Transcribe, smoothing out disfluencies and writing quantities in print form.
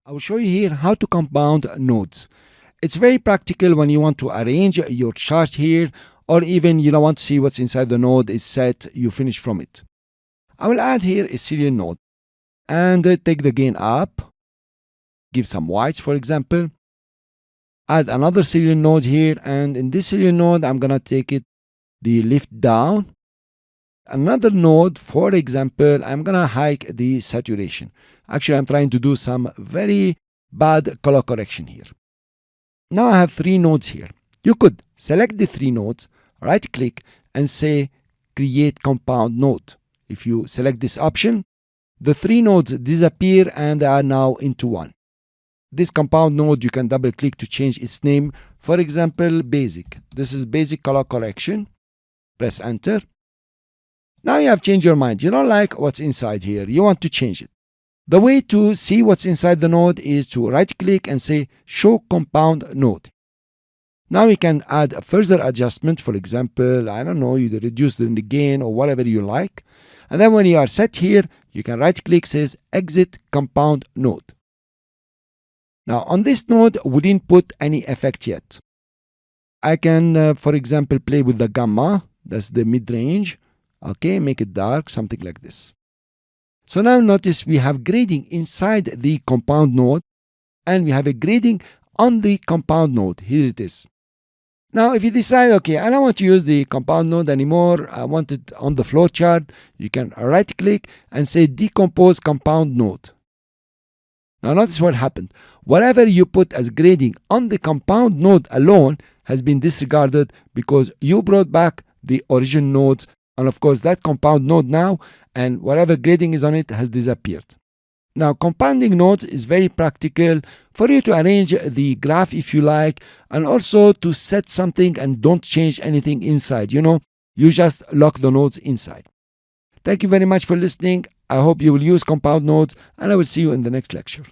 I will show you here how to compound nodes. It's very practical when you want to arrange your chart here, or even you don't want to see what's inside the node is set, you finish from it. I will add here a serial node and take the gain up, give some whites for example, add another serial node here, and in this serial node I'm gonna take it the lift down. Another node, for example, I'm gonna hike the saturation. Actually, I'm trying to do some very bad color correction here. Now I have 3 nodes here. You could select the 3 nodes, right click and say create compound node. If you select this option, the 3 nodes disappear and are now into one. This compound node, you can double click to change its name. For example, basic. This is basic color correction. Press enter. Now you have changed your mind. You don't like what's inside here. You want to change it. The way to see what's inside the node is to right click and say show compound node. Now you can add a further adjustment. For example, I don't know, you reduce the gain or whatever you like. And then when you are set here, you can right click, says exit compound node. Now on this node, we didn't put any effect yet. I can, for example, play with the gamma. That's the mid-range. Okay, make it dark, something like this. So now notice we have grading inside the compound node and we have a grading on the compound node. Here it is. Now if you decide, okay, I don't want to use the compound node anymore, I want it on the flow chart, you can right click and say decompose compound node. Now notice what happened. Whatever you put as grading on the compound node alone has been disregarded because you brought back the origin nodes, and of course that compound node now and whatever grading is on it has disappeared. Now compounding nodes is very practical for you to arrange the graph if you like, and also to set something and don't change anything inside. You just lock the nodes inside. Thank you very much for listening. I hope you will use compound nodes, and I will see you in the next lecture.